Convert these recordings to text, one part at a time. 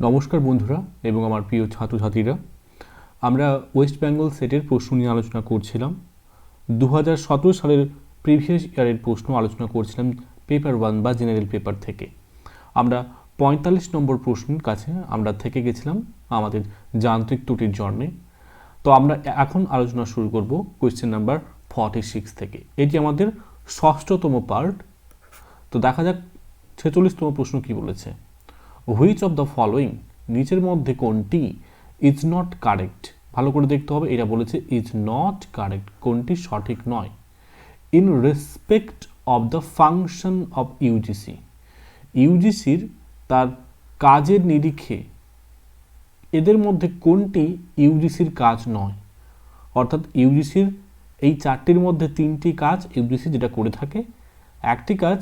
নমস্কার বন্ধুরা এবং আমার প্রিয় ছাত্রছাত্রীরা, আমরা ওয়েস্ট বেঙ্গল সেটের প্রশ্ন নিয়ে আলোচনা করছিলাম। 2017 সালের প্রিভিয়াস ইয়ারের প্রশ্ন আলোচনা করছিলাম পেপার 1 বা জেনারেল পেপার থেকে। আমরা 45 নম্বর প্রশ্নের কাছে আমরা থেকে গেছিলাম আমাদের যান্ত্রিক ত্রুটির জন্যে। তো আমরা এখন আলোচনা শুরু করব কোয়েশ্চেন নাম্বার 46 থেকে। এটি আমাদের ষষ্ঠতম পার্ট। তো দেখা যাক 46তম প্রশ্ন কি বলেছে। হুইচ অফ দ্য ফলোয়িং, নিচের মধ্যে কোনটি ইজ নট কারেক্ট। ভালো করে দেখতে হবে, এটা বলেছে ইজ নট কারেক্ট, কোনটি সঠিক নয়। In respect of the function of UGC, ইউজিসির তার কাজের নিরিখে এদের মধ্যে কোনটি ইউজিসির কাজ নয়। অর্থাৎ ইউজিসির এই চারটির মধ্যে তিনটি কাজ ইউজিসি যেটা করে থাকে, একটি কাজ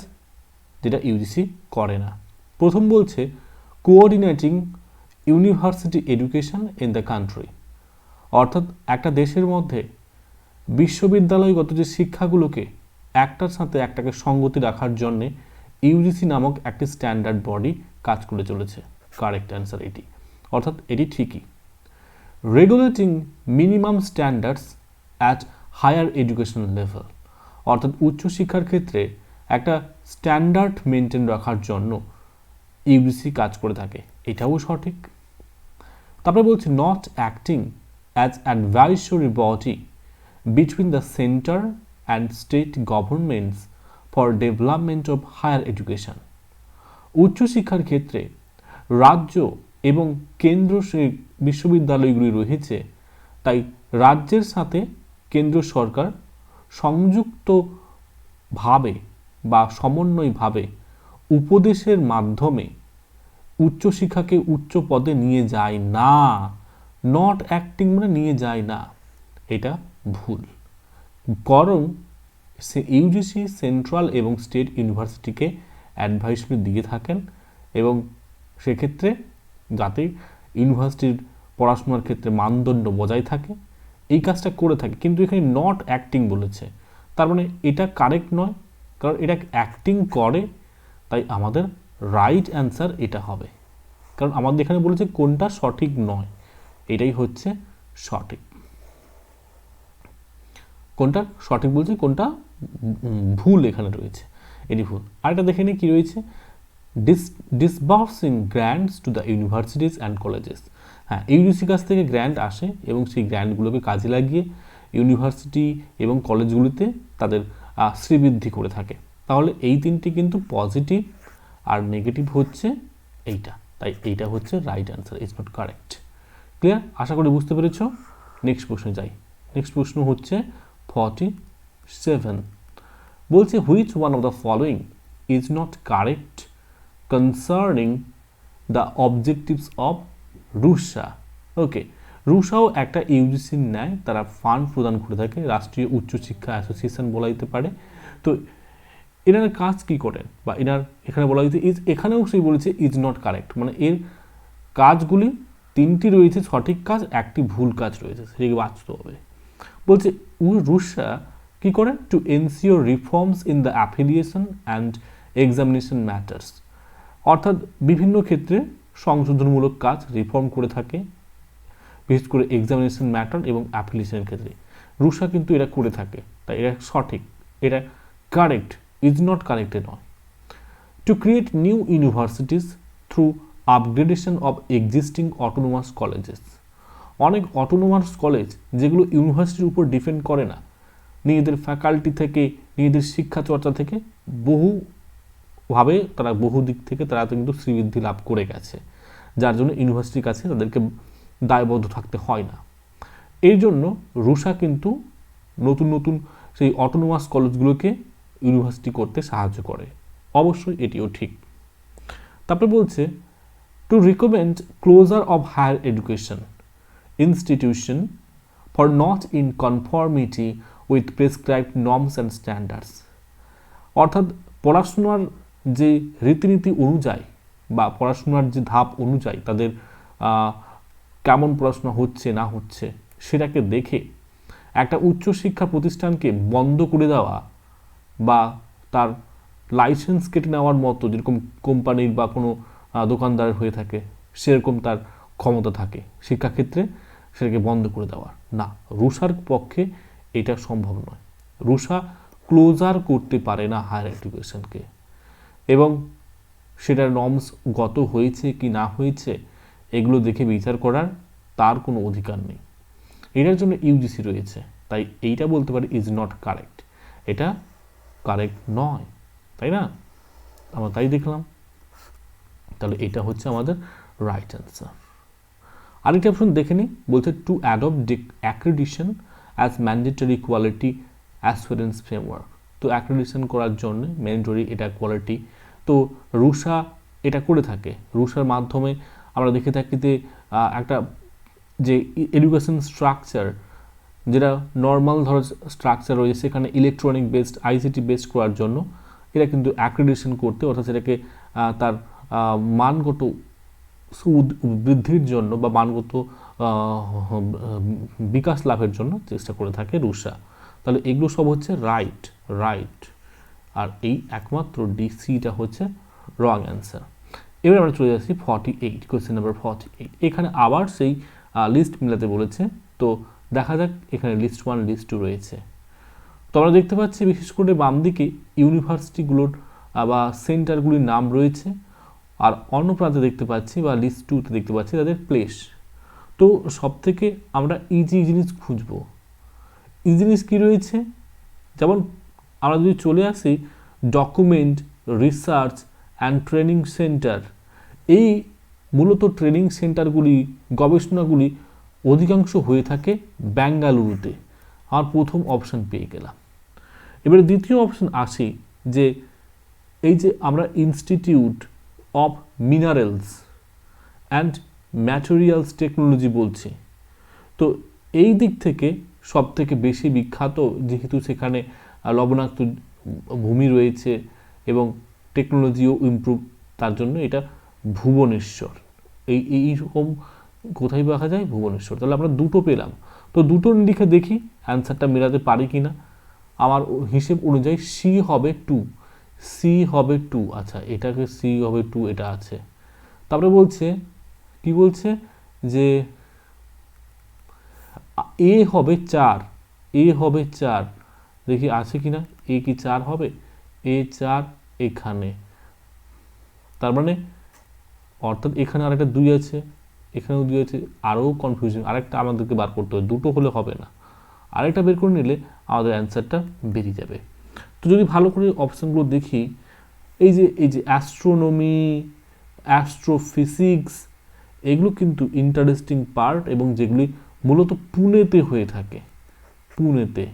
যেটা ইউজিসি করে না। প্রথম বলছে coordinating university education in the country, অর্থাৎ একটা দেশের মধ্যে বিশ্ববিদ্যালয়গত যে শিক্ষাগুলোকে একটার সাথে একটাকে সঙ্গতি রাখার জন্যে ইউজিসি নামক একটি স্ট্যান্ডার্ড বডি কাজ করে চলেছে। কারেক্ট অ্যান্সার এটি, অর্থাৎ এটি ঠিকই। Regulating minimum standards at higher education level, অর্থাৎ উচ্চশিক্ষার ক্ষেত্রে একটা স্ট্যান্ডার্ড মেনটেন রাখার জন্য ইউজিসি কাজ করে থাকে, এটাও সঠিক। তারপরে বলছে not acting as advisory body between the centre and state governments for development of higher education, উচ্চশিক্ষার ক্ষেত্রে রাজ্য এবং কেন্দ্র বিশ্ববিদ্যালয়গুলি রয়েছে, তাই রাজ্যের সাথে কেন্দ্র সরকার সংযুক্তভাবে বা সমন্বয়ভাবে উপদেশের মাধ্যমে উচ্চশিক্ষাকে উচ্চ পদে নিয়ে যায় না। নট অ্যাক্টিং মানে নিয়ে যায় না, এটা ভুল। বরং ইউজিসি সেন্ট্রাল এবং স্টেট ইউনিভার্সিটিকে অ্যাডভাইসরি দিয়ে থাকেন এবং সেক্ষেত্রে যাতে ইউনিভার্সিটির পড়াশোনার ক্ষেত্রে মানদণ্ড বজায় থাকে এই কাজটা করে থাকে। কিন্তু এখানে নট অ্যাক্টিং বলেছে, তার মানে এটা কারেক্ট নয়, কারণ এটা অ্যাক্টিং করে, তাই আমাদের রাইট অ্যান্সার এটা হবে। কারণ আমাদের এখানে বলেছে কোনটা সঠিক নয়, এটাই হচ্ছে সঠিক। কোনটা সঠিক বলছে, কোনটা ভুল এখানে রয়েছে, এটি ভুল। আরেকটা দেখে নিই কি রয়েছে, disbursing grants to the universities and colleges. হ্যাঁ, ইউজিসি কাছ থেকে গ্র্যান্ট আসে এবং সেই গ্র্যান্টগুলোকে কাজে লাগিয়ে ইউনিভার্সিটি এবং কলেজগুলিতে তাদের শ্রীবৃদ্ধি করে থাকে। তাহলে এই তিনটি কিন্তু পজিটিভ আর নেগেটিভ হচ্ছে এইটা, তাই এইটা হচ্ছে right answer, is not correct. Clear? আশা করি বুঝতে পেরেছ। নেক্সট প্রশ্নে যাই। নেক্সট প্রশ্ন হচ্ছে 47, বলছে which one of the following is not correct concerning the objectives of RUSA. Okay, রুশাও একটা ইউজিসির ন্যায় তারা ফান্ড প্রদান করে থাকে, রাষ্ট্রীয় উচ্চশিক্ষা অ্যাসোসিয়েশন বলা যেতে পারে। তো এনার কাজ কি করেন, বা এনার এখানে বলা হয়েছে ইজ, এখানেও সেই বলেছে ইজ নট কারেক্ট, মানে এর কাজগুলি তিনটি রয়েছে সঠিক কাজ, একটি ভুল কাজ রয়েছে, সেটাকে বাঁচতে হবে। বলছে রুশা কি করে, to ensure reforms in the affiliation and examination matters, অর্থাৎ বিভিন্ন ক্ষেত্রে সংশোধনমূলক কাজ রিফর্ম করে থাকে, বিশেষ করে এক্সামিনেশন ম্যাটার এবং অ্যাপ্লিকেশনের ক্ষেত্রে রুশা কিন্তু এরা করে থাকে, তাই এটা সঠিক, এটা কারেক্ট, ইজ নট কারেক্টে নয়। To create new universities through upgradation of existing autonomous colleges, অনেক অটোনোমাস কলেজ যেগুলো ইউনিভার্সিটির উপর ডিপেন্ড করে না, নিজেদের ফ্যাকাল্টি থেকে নিজেদের শিক্ষা চর্চা থেকে বহুভাবে তারা বহু দিক থেকে তারা কিন্তু শ্রীবৃদ্ধি লাভ করে গেছে, যার জন্য ইউনিভার্সিটির কাছে তাদেরকে দায়বদ্ধ থাকতে হয় না। এই জন্য রুশা কিন্তু নতুন নতুন সেই অটোনোমাস কলেজগুলোকে ইউনিভার্সিটি করতে সাহায্য করে, অবশ্যই এটিও ঠিক। তারপরে বলছে to recommend closure of higher education institution for not in conformity with prescribed norms and standards, অর্থাৎ পড়াশোনার যে রীতিনীতি অনুযায়ী বা পড়াশোনার যে ধাপ অনুযায়ী তাদের কেমন পড়াশোনা হচ্ছে না হচ্ছে সেটাকে দেখে একটা উচ্চশিক্ষা প্রতিষ্ঠানকে বন্ধ করে দেওয়া বা তার লাইসেন্স কেটে নেওয়ার মতো, যেরকম কোম্পানির বা কোনো দোকানদার হয়ে থাকে, সেরকম তার ক্ষমতা থাকে শিক্ষাক্ষেত্রে সেটাকে বন্ধ করে দেওয়ার। না, রুশার পক্ষে এটা সম্ভব নয়। রুশা ক্লোজার করতে পারে না হায়ার এডুকেশনকে, এবং সেটার নর্মসগত হয়েছে কি না হয়েছে এগুলো দেখে বিচার করার তার কোনো অধিকার নেই। এটার জন্য ইউজিসি রয়েছে, তাই এইটা বলতে পারি ইজ নট কারেক্ট, এটা কারেক্ট নয়, তাই না? আমরা তাই দেখলাম, তাহলে এটা হচ্ছে আমাদের রাইট অ্যান্সার। আরেকটা অপশন দেখে নিই, বলছে two adopt accreditation as mandatory quality assurance framework. তো অ্যাক্রেডিশন করার জন্য ম্যান্ডেটরি এটা কোয়ালিটি, তো রুশা এটা করে থাকে। রুশার মাধ্যমে আমরা দেখে থাকি যে একটা যে এডুকেশন স্ট্রাকচার, যেটা নর্মাল ধরো স্ট্রাকচার রয়েছে, সেখানে ইলেকট্রনিক বেসড আইসিটি বেসড করার জন্য এটা কিন্তু অ্যাক্রেডিশন করতে, অর্থাৎ সেটাকে তার মানগত বৃদ্ধির জন্য বা মানগত বিকাশ লাভের জন্য চেষ্টা করে থাকে রুশা। তাহলে এগুলো সব হচ্ছে রাইট, আর এই একমাত্র ডিসিটা হচ্ছে রং অ্যান্সার। এবার আমরা চলে যাচ্ছি 48, কোয়েশ্চেন নাম্বার 48। এখানে আবার সেই লিস্ট মিলাতে বলেছে, তো দেখা যাক এখানে লিস্ট 1 লিস্ট 2 রয়েছে। তো আমরা দেখতে পাচ্ছি বিশেষ করে বাম দিকে ইউনিভার্সিটিগুলোর বা সেন্টারগুলির নাম রয়েছে, আর অন্য প্রান্তে দেখতে পাচ্ছি বা লিস্ট 2তে দেখতে পাচ্ছি তাদের প্লেস। তো সব থেকে আমরা ইজি জিনিস খুঁজব। ইজি জিনিস কী রয়েছে, যেমন আমরা যদি চলে আসি document research and training centre, এই মূলত ট্রেনিং সেন্টারগুলি গবেষণাগুলি অধিকাংশ হয়ে থাকে বেঙ্গালুরুতে। আর প্রথম অপশান পেয়ে গেলাম। এবারে দ্বিতীয় অপশান আসি যে এই যে আমরা institute of minerals and materials technology বলছি, তো এই দিক থেকে সব থেকে বেশি বিখ্যাত, যেহেতু সেখানে লবণাক্ত ভূমি রয়েছে এবং টেকনোলজিও ইমপ্রুভ, তার জন্য এটা ভুবনেশ্বর। এইরকম কোথায় দেখা যায়? ভুবনেশ্বর। তাহলে আমরা দুটো পেলাম, তো দুটো লিখে দেখি অ্যান্সারটা মেলাতে পারি কি না। আমার হিসেব অনুযায়ী সি হবে 2, সি হবে 2। আচ্ছা, এটাকে সি হবে 2, এটা আছে। তারপরে বলছে কি, বলছে যে এ হবে 4, এ হবে 4, দেখি আছে কিনা। এ কি 4 হবে? এ 4 এখানে, তার মানে অর্থাৎ এখানে আরেকটা 2 আছে, এখানেও 2 আছে, আরও কনফিউশন। আরেকটা আমাদেরকে বার করতে হবে, দুটো হলে হবে না, আরেকটা বের করে নিলে আমাদের অ্যান্সারটা বেরিয়ে যাবে। তো যদি ভালো করে অপশানগুলো দেখি, এই যে অ্যাস্ট্রোনমি, অ্যাস্ট্রোফিজিক্স, এগুলো কিন্তু ইন্টারেস্টিং পার্ট, এবং যেগুলি মূলত পুনেতে হয়ে থাকে, পুনেতে।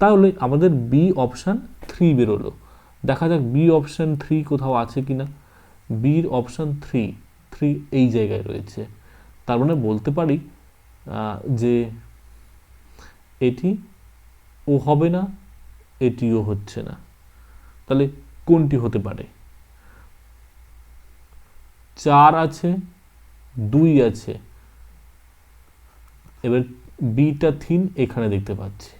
তাহলে আমাদের বি অপশান 3 বেরোলো। দেখা যাক বি অপশান 3 কোথাও আছে কিনা। বির অপশান 3 এই জায়গায় রয়েছে। তার মানে বলতে পারি যে এটি ও হবে না, এটিও হচ্ছে না। তাহলে কোনটি হতে পারে? 4 আছে, 2 আছে, এবার বিটা 3 এখানে দেখতে পাচ্ছি,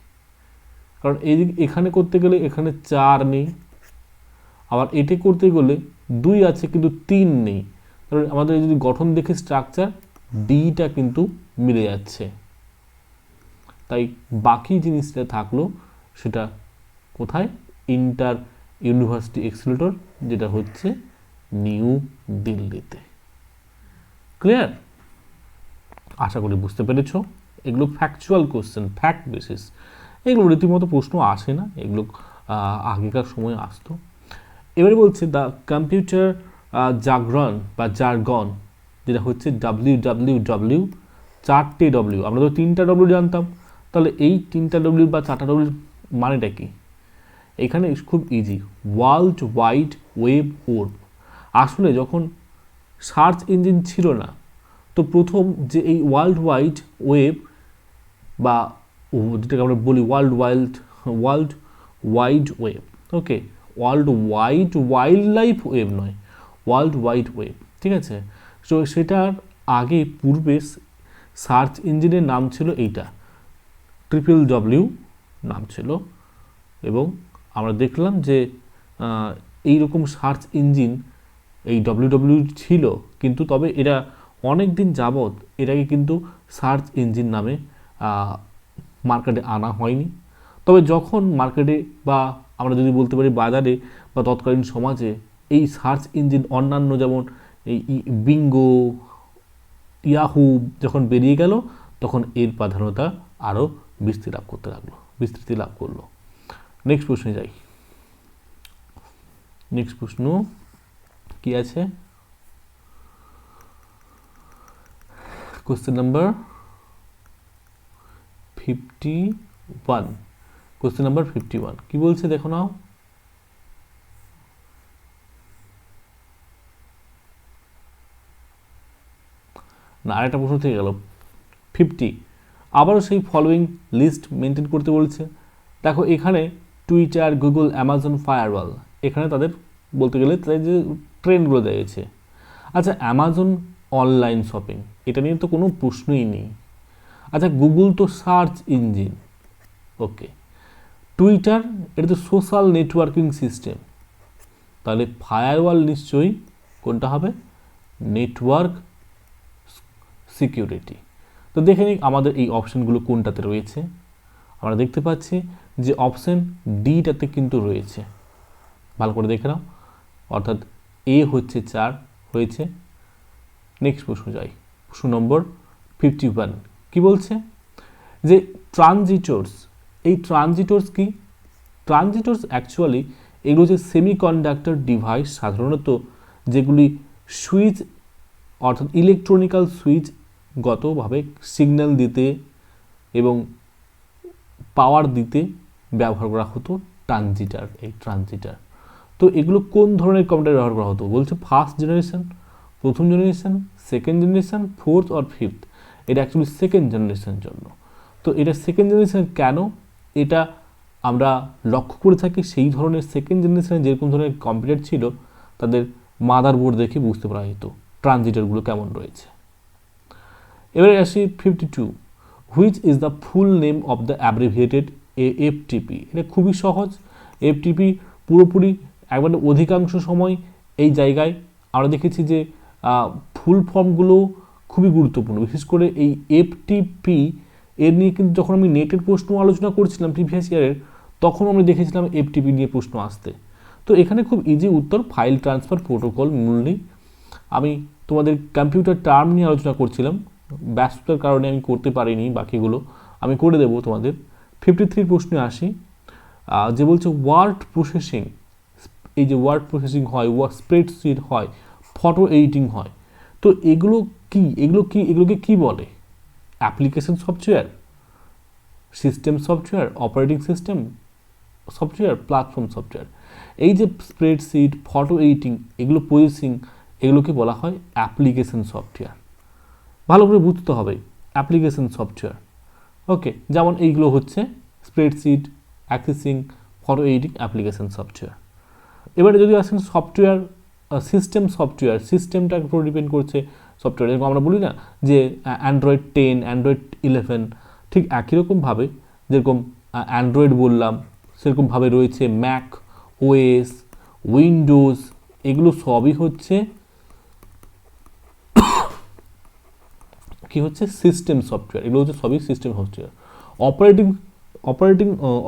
কারণ এখানে করতে গেলে এখানে 4 নেই, আবার এটি করতে গেলে 2 আছে কিন্তু 3 নেই। কারণ আমাদের যদি গঠন দেখে স্ট্রাকচার, ডিটা কিন্তু মিলে যাচ্ছে। তাই বাকি জিনিসটা থাকলো সেটা কোথায়? ইন্টার ইউনিভার্সিটি এক্সিলেটর, যেটা হচ্ছে নিউ দিল্লিতে। ক্লিয়ার? আশা করি বুঝতে পেরেছো। এগুলো ফ্যাকচুয়াল কোশ্চেন, ফ্যাক্ট বেসিস। এগুলো রীতিমতো প্রশ্ন আসে না, এগুলো আগেকার সময় আসতো। এবারে বলছে দ্য কম্পিউটার জাগরণ বা জারগন, যেটা হচ্ছে WWW, 4টে ডব্লিউ। আমরা তো 3টা ডব্লিউ জানতাম, তাহলে এই 3টা ডব্লিউ বা 4টা ডব্লিউর মানেটা কি? এখানে খুব ইজি, ওয়ার্ল্ড ওয়াইড ওয়েব ওর্ব। আসলে যখন সার্চ ইঞ্জিন ছিল না, তো প্রথম যে এই ওয়ার্ল্ড ওয়াইড ওয়েব বা যেটাকে আমরা বলি world wide web, okay, world wide wild life web নয়, ওয়ার্ল্ড ওয়াইড ওয়েব, ঠিক আছে। তো সেটার আগে পূর্বে সার্চ ইঞ্জিনের নাম ছিল এইটা, WWW নাম ছিল। এবং আমরা দেখলাম যে এইরকম সার্চ ইঞ্জিন এই ডব্লিউডব্লিউ ছিল, কিন্তু তবে এরা অনেক দিন যাবৎ এটাকে কিন্তু সার্চ ইঞ্জিন নামে মার্কেটে আনা হয়নি। তবে যখন মার্কেটে বা আমরা যদি বলতে পারি বাজারে বা তৎকালীন সমাজে এই সার্চ ইঞ্জিন অন্যান্য যেমন এই বিঙ্গো, ইয়াহু যখন বেরিয়ে গেল, তখন এর প্রাধান্যতা আরও বিস্তৃতি লাভ করলো। নেক্সট প্রশ্নে যাই। নেক্সট প্রশ্ন কি আছে? Question number 51। কোশ্চেন নাম্বার 51 কি বলছে দেখো নাও। না, আরেকটা প্রশ্ন থেকে গেল। 50 আবারও সেই ফলোয়িং লিস্ট মেনটেন করতে বলছে। দেখো এখানে টুইটার, গুগল, অ্যামাজন, ফায়ারওয়াল, এখানে তাদের বলতে গেলে তাদের যে ট্রেন্ডগুলো দিয়েছে। আচ্ছা, অ্যামাজন অনলাইন শপিং, এটা নিয়ে তো কোনো প্রশ্নই নেই। আচ্ছা, গুগল তো সার্চ ইঞ্জিন, ওকে। টুইটার, এটা তো সোশ্যাল নেটওয়ার্কিং সিস্টেম, তাহলে ফায়ারওয়াল নিশ্চয়ই কোনটা হবে? Network security. তো দেখে নিই আমাদের এই অপশানগুলো কোনটাতে রয়েছে। আমরা দেখতে পাচ্ছি যে অপশান ডিটাতে কিন্তু রয়েছে, ভালো করে দেখে নাও, অর্থাৎ এ হচ্ছে 4 হয়েছে। নেক্সট প্রশ্ন যাই, প্রশ্ন নম্বর 51 কি বলছে? যে ট্রানজিটরস, এই ট্রানজিটরস কি? ট্রানজিটরস অ্যাকচুয়ালি এগুলো হচ্ছে সেমিকন্ডাক্টর ডিভাইস, সাধারণত যেগুলি সুইচ অর্থাৎ ইলেকট্রনিক্যাল সুইচ গতভাবে সিগন্যাল দিতে এবং পাওয়ার দিতে ব্যবহার করা হতো ট্রানজিটার, এই ট্রানজিটার। তো এগুলো কোন ধরনের কম্পিউটার ব্যবহার করা হতো? বলছে ফার্স্ট জেনারেশন, প্রথম জেনারেশন, সেকেন্ড জেনারেশন, ফোর্থ আর ফিফথ। এটা অ্যাকচুয়ালি সেকেন্ড জেনারেশনের জন্য। তো এটা সেকেন্ড জেনারেশন কেন? এটা আমরা লক্ষ্য করে থাকি সেই ধরনের সেকেন্ড জেনারেশনে যেরকম ধরনের কম্পিউটার ছিল, তাদের মাদারবোর্ড দেখে বুঝতে পারা যেত ট্রানজিটারগুলো কেমন রয়েছে। এবারে আসি 52, which is the full name of the abbreviated FTP. এটা খুবই সহজ। এফটিপি পুরোপুরি একবারে অধিকাংশ সময় এই জায়গায় আমরা দেখেছি যে ফুল ফর্মগুলো খুবই গুরুত্বপূর্ণ, বিশেষ করে এই এফটিপি এর নিয়ে কিন্তু যখন আমি নেটের প্রশ্ন আলোচনা করছিলাম প্রিভিয়াস ইয়ারের, তখন আমরা দেখেছিলাম এফটিপি নিয়ে প্রশ্ন আসতে। তো এখানে খুব ইজি উত্তর, ফাইল ট্রান্সফার প্রোটোকল মূলনি। আমি তোমাদের কম্পিউটার টার্ম নিয়ে আলোচনা করছিলাম, ব্যস্ততার কারণে আমি করতে পারিনি, বাকিগুলো আমি করে দেবো তোমাদের। 53 প্রশ্নে আসি, যে বলছে ওয়ার্ড প্রসেসিং। এই যে ওয়ার্ড প্রসেসিং হয়, স্প্রেডশিট হয়, ফটো এডিটিং হয়, তো এগুলো কি? এগুলোকে কি বলে? Application software, system software, operating system software, platform software. এই যে স্প্রেডশিট, ফটো এডিটিং, এগুলো প্রসেসিং, এগুলোকে বলা হয় অ্যাপ্লিকেশন সফটওয়্যার। ভালো করে বুঝতে হবে অ্যাপ্লিকেশন সফটওয়্যার, ওকে। যেমন এইগুলো হচ্ছে spreadsheet, accessing, photo editing, application software. এবারে যদি আসেন সফটওয়্যার, সিস্টেম সফটওয়্যার, সিস্টেমটার উপর ডিপেন্ড করছে সফটওয়্যার। যেরকম আমরা বলি না যে অ্যান্ড্রয়েড 10, অ্যান্ড্রয়েড 11, ঠিক একই রকমভাবে যেরকম অ্যান্ড্রয়েড বললাম, সেরকমভাবে রয়েছে ম্যাক ওএস, উইন্ডোজ, এগুলো সবই হচ্ছে কি হচ্ছে? System software. এগুলো হচ্ছে সবই system software.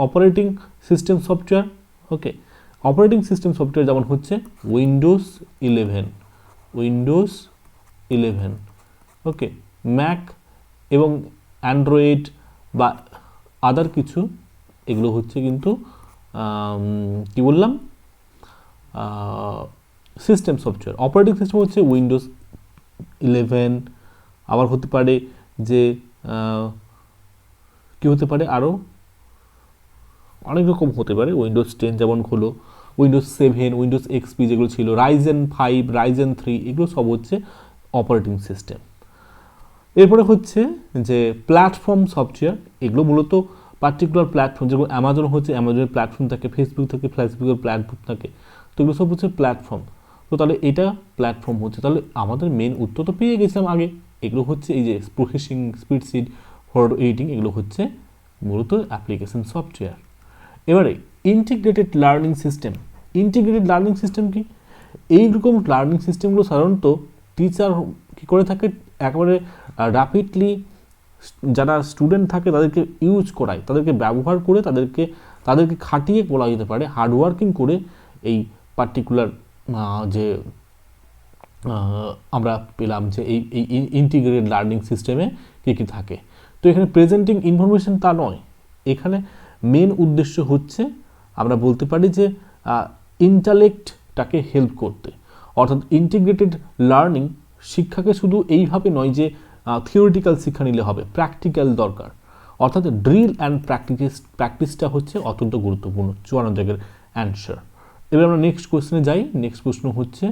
Operating system software, okay. Operating system software যেমন হচ্ছে উইন্ডোজ 11, ওকে। ম্যাক এবং অ্যান্ড্রয়েড বা আদার কিছু, এগুলো হচ্ছে কিন্তু কি বললাম, সিস্টেম সফটওয়্যার। অপারেটিং সিস্টেম হচ্ছে উইন্ডোজ 11, আবার হতে পারে যে কি হতে পারে, আরও অনেক রকম হতে পারে। উইন্ডোজ 10 যেমন হলো, উইন্ডোজ 7, উইন্ডোজ এক্সপি যেগুলো ছিল, রাইজেন 5, রাইজেন 3, এগুলো সব হচ্ছে অপারেটিং সিস্টেম। এরপরে হচ্ছে যে প্ল্যাটফর্ম সফটওয়্যার, এগুলো মূলত পার্টিকুলার প্ল্যাটফর্ম, যেগুলো অ্যামাজন হচ্ছে অ্যামাজনের প্ল্যাটফর্ম থাকে, ফেসবুক থাকে ফেসবুকের প্ল্যাটফর্ম থাকে, তো এগুলো সব হচ্ছে প্ল্যাটফর্ম। তো তাহলে এটা প্ল্যাটফর্ম হচ্ছে, তাহলে আমাদের মেন উত্তর তো পেয়ে গেছিলাম আগে। এগুলো হচ্ছে এই যে প্রসেসিং, স্প্রেডশিট, ফটো এডিটিং, এগুলো হচ্ছে মূলত অ্যাপ্লিকেশন সফটওয়্যার। এবারে integrated learning system. Integrated learning system কি? এইরকম লার্নিং সিস্টেমগুলো সাধারণত টিচার কী করে থাকে, একেবারে র্যাপিডলি যারা স্টুডেন্ট থাকে তাদেরকে ইউজ করায়, তাদেরকে ব্যবহার করে তাদেরকে খাটিয়ে বলা যেতে পারে হার্ডওয়ার্কিং করে এই পার্টিকুলার যে আমরা পেলাম যে এই ইন্টিগ্রেটেড লার্নিং সিস্টেমে কী কী থাকে। তো এখানে প্রেজেন্টিং ইনফরমেশন তা নয়, এখানে মেন উদ্দেশ্য হচ্ছে আমরা বলতে পারি যে ইন্টালেক্টটাকে হেল্প করতে, অর্থাৎ ইন্টিগ্রেটেড লার্নিং শিক্ষাকে শুধু এইভাবে নয় যে থিওরিটিক্যাল শিক্ষা নিলে হবে, প্র্যাকটিক্যাল দরকার, অর্থাৎ ড্রিল অ্যান্ড প্র্যাকটিসটা হচ্ছে অত্যন্ত গুরুত্বপূর্ণ। 54 জায়গার অ্যান্সার। এবার আমরা নেক্সট কোয়েশ্চেনে যাই। নেক্সট প্রশ্ন হচ্ছে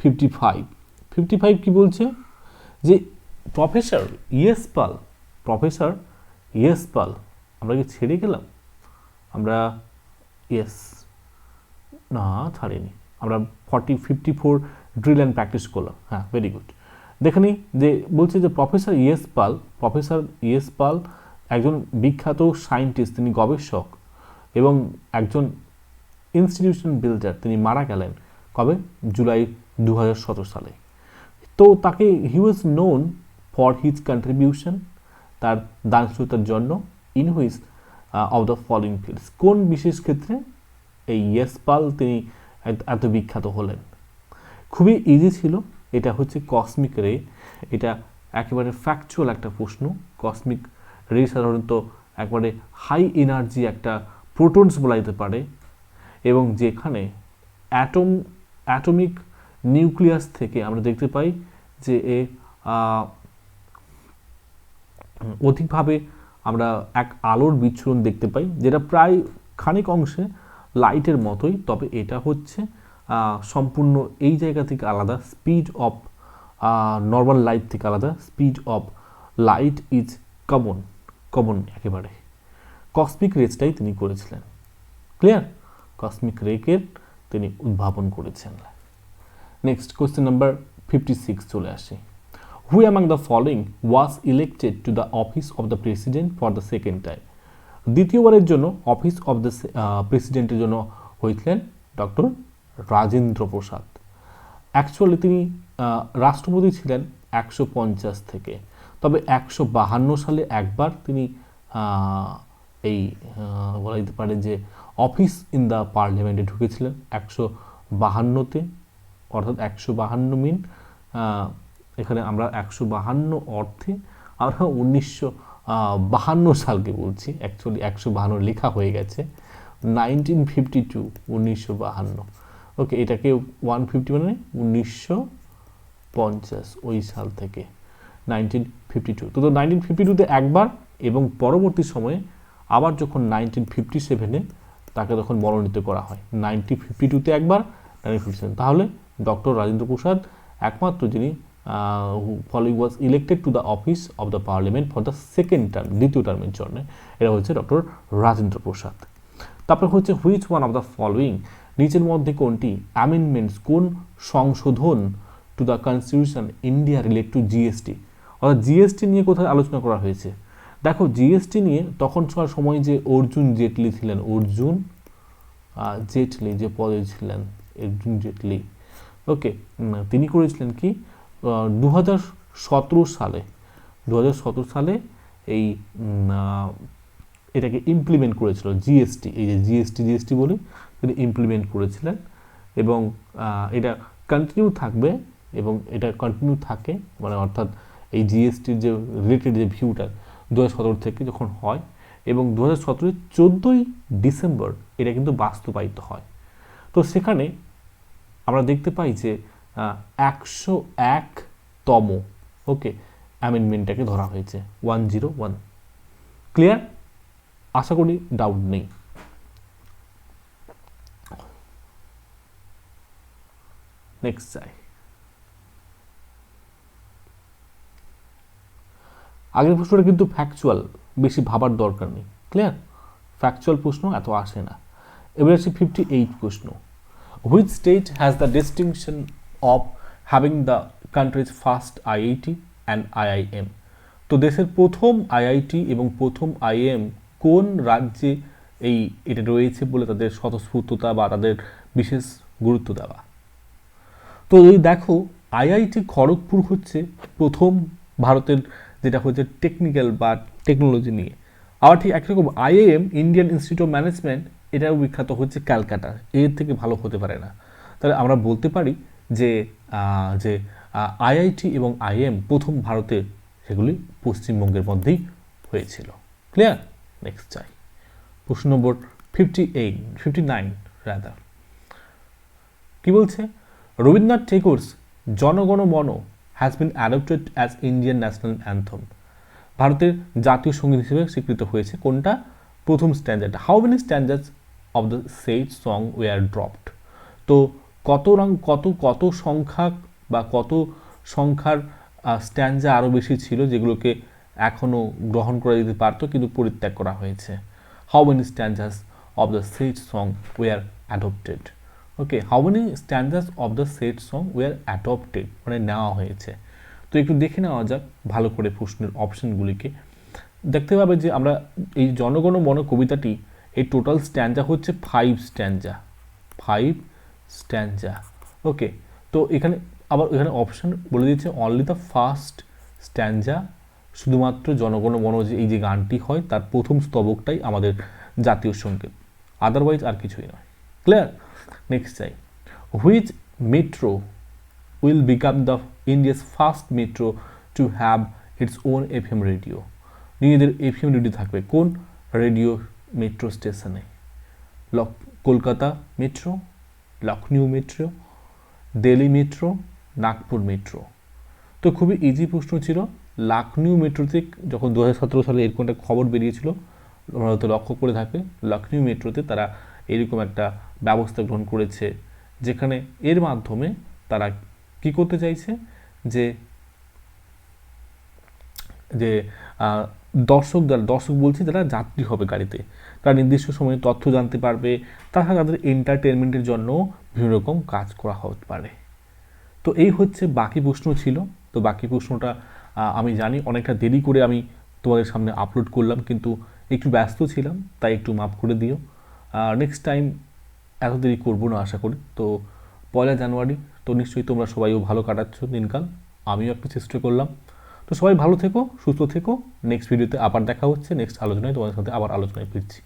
55 কি বলছে যে প্রফেসর ইয়েসপাল আমরা কি ছেড়ে গেলাম, আমরা ইয়েস না ছাড়িনি, আমরা 54 ড্রিল অ্যান্ড প্র্যাকটিস করলাম। হ্যাঁ, ভেরি গুড। দেখে নিই যে বলছে যে প্রফেসর ইয়েসপাল একজন বিখ্যাত সায়েন্টিস্ট, তিনি গবেষক এবং একজন ইনস্টিটিউশন বিল্ডার। তিনি মারা গেলেন কবে? জুলাই 2017 সালে। তো তাকে he was known for his contribution, তার দানশীলতার জন্য, in which of the following fields, কোন বিশেষ ক্ষেত্রে এই ইয়েসপাল তিনি এত বিখ্যাত হলেন? খুবই ইজি ছিল, এটা হচ্ছে কসমিক রে। এটা একেবারে ফ্যাকচুয়াল একটা প্রশ্ন। কসমিক রে সাধারণত একবারে হাই এনার্জি একটা প্রোটনস বলা যেতে পারে, এবং যেখানে অ্যাটমিক নিউক্লিয়াস থেকে আমরা দেখতে পাই যে অধিকভাবে আমরা এক আলোর বিচ্ছুরণ দেখতে পাই, যেটা প্রায় খানিক অংশে লাইটের মতোই, তবে এটা হচ্ছে সম্পূর্ণ এই জায়গা থেকে আলাদা, স্পিড অফ নর্মাল লাইট থেকে আলাদা, speed of light is common একেবারে। কসমিক রেজটাই তিনি করেছিলেন। ক্লিয়ার? কসমিক রেকে তিনি উদ্ভাবন করেছেন। নেক্সট কোয়েশ্চেন নাম্বার 56 চলে আসে। Who among the following was elected to the office of the president for the second time? দ্বিতীয়বারের জন্য অফিস অফ দ্য প্রেসিডেন্টের জন্য হয়েছিলেন ডক্টর রাজেন্দ্র প্রসাদ। অ্যাকচুয়ালি তিনি রাষ্ট্রপতি ছিলেন 150 থেকে, তবে 152 সালে একবার তিনি এই বলা যেতে পারে যে অফিস ইন দ্য পার্লামেন্টে ঢুকেছিলেন 152তে, অর্থাৎ 152 মিন এখানে আমরা 152 অর্থে আমরা 1952 সালকে বলছি, অ্যাকচুয়ালি 152 লেখা হয়ে গেছে, 1952, 1952। ওকে, এটাকে 150 মানে 1950 ওই সাল থেকে 1952। তো 1952তে একবার, এবং পরবর্তী সময়ে আবার যখন 1957-এ তাকে তখন মনোনীত করা হয়। 1952তে একবার, 1957। তাহলে ডক্টর রাজেন্দ্র প্রসাদ একমাত্র যিনি following was elected to the office of the parliament for the second term, দ্বিতীয় টার্মের জন্য, এটা হচ্ছে ডক্টর রাজেন্দ্র প্রসাদ। তারপর হচ্ছে which one of the following, নিচের মধ্যে কোনটি অ্যামেন্ডমেন্টস, কোন সংশোধন to the constitution India relate two GST, অর্থাৎ জিএসটি নিয়ে কোথায় আলোচনা করা হয়েছে? দেখো, জিএসটি নিয়ে তখন সময় যে অর্জুন জেটলি ছিলেন, অর্জুন জেটলি যে পদে ছিলেন, অর্জুন জেটলি, ওকে, তিনি করেছিলেন কি 2017 সালে এই এটাকে ইমপ্লিমেন্ট করেছিল, জিএসটি, এই যে জিএসটি বলি, তিনি ইমপ্লিমেন্ট করেছিলেন, এবং এটা কন্টিনিউ থাকবে, এবং এটা কন্টিনিউ থাকে, মানে অর্থাৎ এই জিএসটির যে রিলেটেড যে ভিউটা 2017 থেকে যখন হয়, এবং 2017-এর 14ই ডিসেম্বর এটা কিন্তু বাস্তবায়িত হয়। তো সেখানে আমরা দেখতে পাই যে 101তম ওকে অ্যামেন্ডমেন্টটাকে ধরা হয়েছে, 101। ক্লিয়ার? আশা করি ডাউট নেই। নেক্সট যাই। আগের প্রশ্নটা কিন্তু ফ্যাকচুয়াল, বেশি ভাবার দরকার নেই। ক্লিয়ার? ফ্যাকচুয়াল প্রশ্ন এত আসে না। এবার আসছে 58 প্রশ্ন। Which state has the distinction of having the countries first IIT and IIM? তো দেশের প্রথম আইআইটি এবং প্রথম আইএম কোন রাজ্যে এটা রয়েছে বলে তাদের স্বতঃস্ফূর্ততা বা তাদের বিশেষ গুরুত্ব দেওয়া? তো এই দেখো আইআইটি খড়গপুর হচ্ছে প্রথম ভারতের যেটা হচ্ছে টেকনিক্যাল বা টেকনোলজি নিয়ে। আবার ঠিক একরকম IIM Indian institute of management এটাও বিখ্যাত হচ্ছে ক্যালকাটা, এর থেকে ভালো হতে পারে না। তাহলে আমরা বলতে পারি যে যে আইআইটি এবং আইএম প্রথম ভারতে সেগুলি পশ্চিমবঙ্গের মধ্যেই হয়েছিল। ক্লিয়ার? নেক্সট চাই প্রশ্ন নম্বর 59 রাদার। কি বলছে? Rabindranath Thakur's Janagana Mana has been adopted as Indian national anthem. ভারতের জাতীয় সঙ্গীত হিসেবে স্বীকৃত হয়েছে কোনটা? প্রথম standard. How many standards of the said song were dropped. তো কত সংখ্যা বা কত সংখ্যার স্ট্যান্ডা আরও বেশি ছিল যেগুলোকে এখনও গ্রহণ করা যেতে পারতো কিন্তু পরিত্যাগ করা হয়েছে। How many standards of the said song were adopted. Okay, how many standards of the said song were adopted মানে নেওয়া হয়েছে। তো একটু দেখে নেওয়া যাক ভালো করে প্রশ্নের অপশনগুলিকে। দেখতে পাবে যে আমরা এই জনগণ মন কবিতাটি এই টোটাল স্ট্যান্ডা হচ্ছে 5 স্ট্যান্ডা। ওকে, তো এখানে আবার এখানে অপশন বলে দিচ্ছে অনলি দ্য ফার্স্ট স্ট্যান্ডা, শুধুমাত্র জনগণ মন যে এই যে গানটি হয় তার প্রথম স্তবকটাই আমাদের জাতীয় সঙ্গীত, আদারওয়াইজ আর কিছুই নয়। ক্লিয়ার? নেক্সট চাই, which metro will become the India's first metro to have its own FM radio. নিজেদের এফএম রেডিও থাকবে কোন রেডিও মেট্রো স্টেশনে? Kolkata metro, Lucknow metro, Delhi metro, Nagpur metro. তো খুবই ইজি প্রশ্ন ছিল। লখনউ মেট্রোতে যখন 2017 সালে এরকম একটা খবর বেরিয়েছিল, তোমরা হয়তো লক্ষ্য করে থাকবে, লখনউ মেট্রোতে তারা এরকম একটা ব্যবস্থা গ্রহণ করেছে যেখানে এর মাধ্যমে তারা কি করতে চাইছে যে যে দর্শক বলছি যারা যাত্রী হবে গাড়িতে, তারা নির্দিষ্ট সময়ে তথ্য জানতে পারবে, তাছাড়া তাদের এন্টারটেনমেন্টের জন্য বিভিন্ন রকম কাজ করা হতে পারে। তো এই হচ্ছে বাকি প্রশ্ন ছিল। তো বাকি প্রশ্নটা আমি জানি অনেকটা দেরি করে আমি তোমাদের সামনে আপলোড করলাম, কিন্তু একটু ব্যস্ত ছিলাম তাই একটু মাফ করে দিও। নেক্সট টাইম এত দেরি করবো না আশা করি। তো 1 জানুয়ারি, তো নিশ্চয়ই তোমরা সবাইও ভালো কাটাচ্ছ দিনকাল, আমিও একটু চেষ্টা করলাম। তো সবাই ভালো থেকো, সুস্থ থেকো। নেক্সট ভিডিওতে আবার দেখা হচ্ছে, নেক্সট আলোচনায় তোমাদের সাথে আবার আলোচনায় ফিরছি।